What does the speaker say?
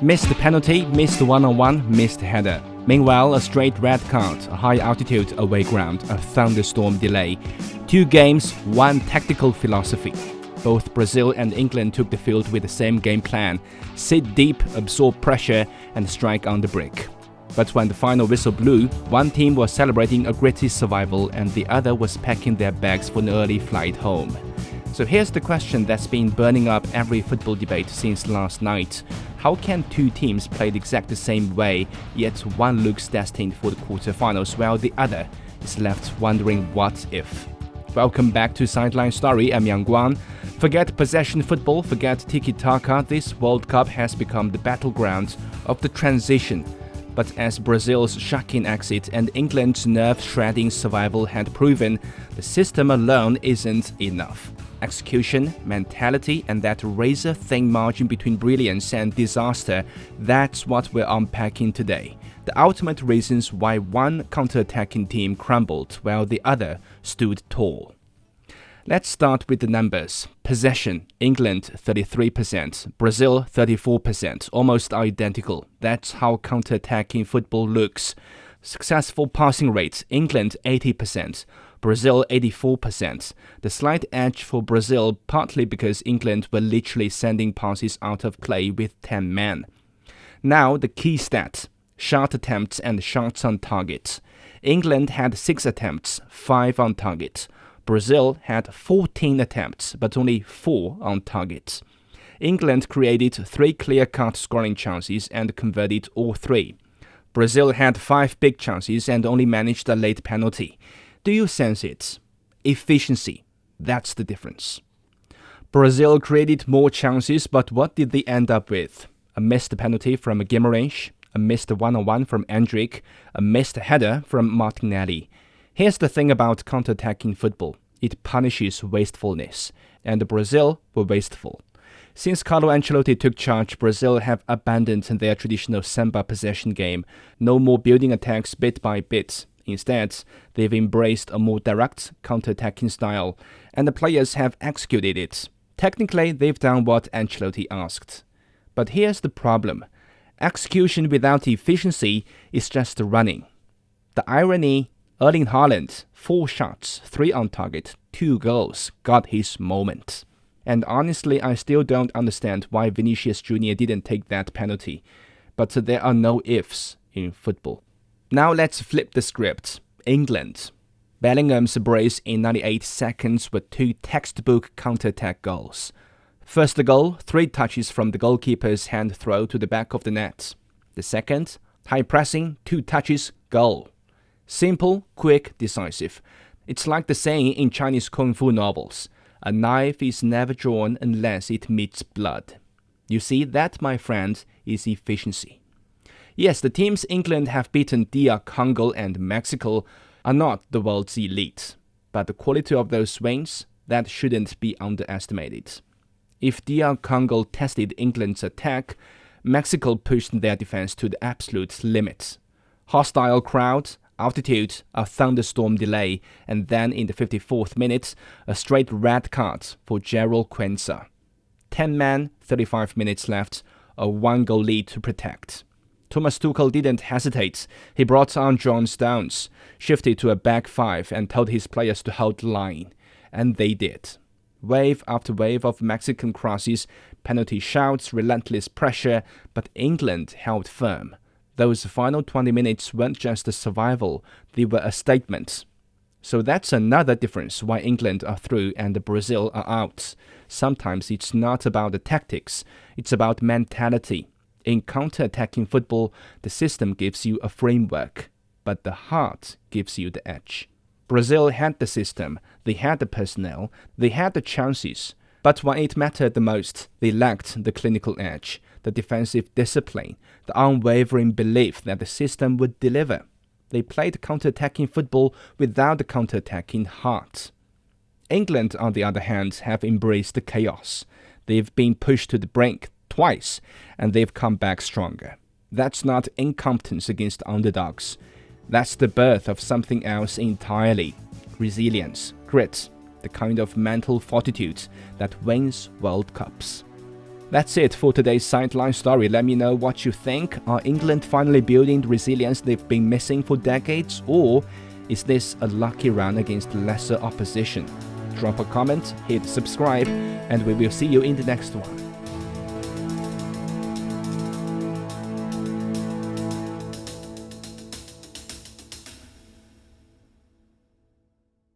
Missed penalty, missed one-on-one, missed header. Meanwhile, a straight red card, a high-altitude away ground, a thunderstorm delay. 2 games, 1 tactical philosophy. Both Brazil and England took the field with the same game plan: sit deep, absorb pressure, and strike on the break. But when the final whistle blew, one team was celebrating a gritty survival and the other was packing their bags for an early flight home. So here's the question that's been burning up every football debate since last night. How can 2 teams play the exact same way, yet one looks destined for the quarterfinals while the other is left wondering what if? Welcome back to Sideline Story, I'm Yang Guang. Forget possession football, forget tiki-taka, this World Cup has become the battleground of the transition. But as Brazil's shocking exit and England's nerve-shredding survival had proven, the system alone isn't enough. Execution, mentality, and that razor-thin margin between brilliance and disaster, that's what we're unpacking today. The ultimate reasons why one counter-attacking team crumbled while the other stood tall. Let's start with the numbers. Possession, England 33%, Brazil 34%, almost identical. That's how counter-attacking football looks. Successful passing rate, England 80%, Brazil 84%. The slight edge for Brazil partly because England were literally sending passes out of play with 10 men. Now the key stat: shot attempts and shots on target. England had 6 attempts, 5 on target. Brazil had 14 attempts, but only 4 on target. England created 3 clear-cut scoring chances and converted all 3. Brazil had 5 big chances and only managed a late penalty. Do you sense it? Efficiency. That's the difference. Brazil created more chances, but what did they end up with? A missed penalty from Guimarães, a missed one-on-one from Endrick, a missed header from Martinelli. Here's the thing about counter-attacking football. It punishes wastefulness, and Brazil were wasteful. Since Carlo Ancelotti took charge, Brazil have abandoned their traditional Samba possession game. No more building attacks bit by bit. Instead, they've embraced a more direct counter-attacking style, and the players have executed it. Technically, they've done what Ancelotti asked. But here's the problem. Execution without efficiency is just running. The irony: Erling Haaland, 4 shots, 3 on target, 2 goals, got his moment. And honestly, I still don't understand why Vinicius Jr. didn't take that penalty. But there are no ifs in football. Now let's flip the script. England. Bellingham's brace in 98 seconds with 2 textbook counter-attack goals. First goal, 3 touches from the goalkeeper's hand throw to the back of the net. The second, high pressing, 2 touches, goal. Simple, quick, decisive. It's like the saying in Chinese kung fu novels: a knife is never drawn unless it meets blood. You see, that, my friend, is efficiency. Yes, the teams England have beaten, DR Congo and Mexico, are not the world's elite. But the quality of those wins, that shouldn't be underestimated. If DR Congo tested England's attack, Mexico pushed their defense to the absolute limit. Hostile crowd, altitude, a thunderstorm delay, and then in the 54th minute, a straight red card for Gerald Quensa. 10 men, 35 minutes left, a 1-goal lead to protect. Thomas Tuchel didn't hesitate. He brought on John Stones, shifted to a back 5 and told his players to hold the line. And they did. Wave after wave of Mexican crosses, penalty shouts, relentless pressure, but England held firm. Those final 20 minutes weren't just a survival, they were a statement. So that's another difference why England are through and Brazil are out. Sometimes it's not about the tactics, it's about mentality. In counter-attacking football, the system gives you a framework, but the heart gives you the edge. Brazil had the system, they had the personnel, they had the chances, but when it mattered the most, they lacked the clinical edge, the defensive discipline, the unwavering belief that the system would deliver. They played counter-attacking football without the counter-attacking heart. England, on the other hand, have embraced the chaos. They've been pushed to the brink twice, and they've come back stronger. That's not incompetence against underdogs. That's the birth of something else entirely. Resilience, grit, the kind of mental fortitude that wins World Cups. That's it for today's sideline story. Let me know what you think. Are England finally building the resilience they've been missing for decades, or is this a lucky run against lesser opposition? Drop a comment, hit subscribe, and we will see you in the next one.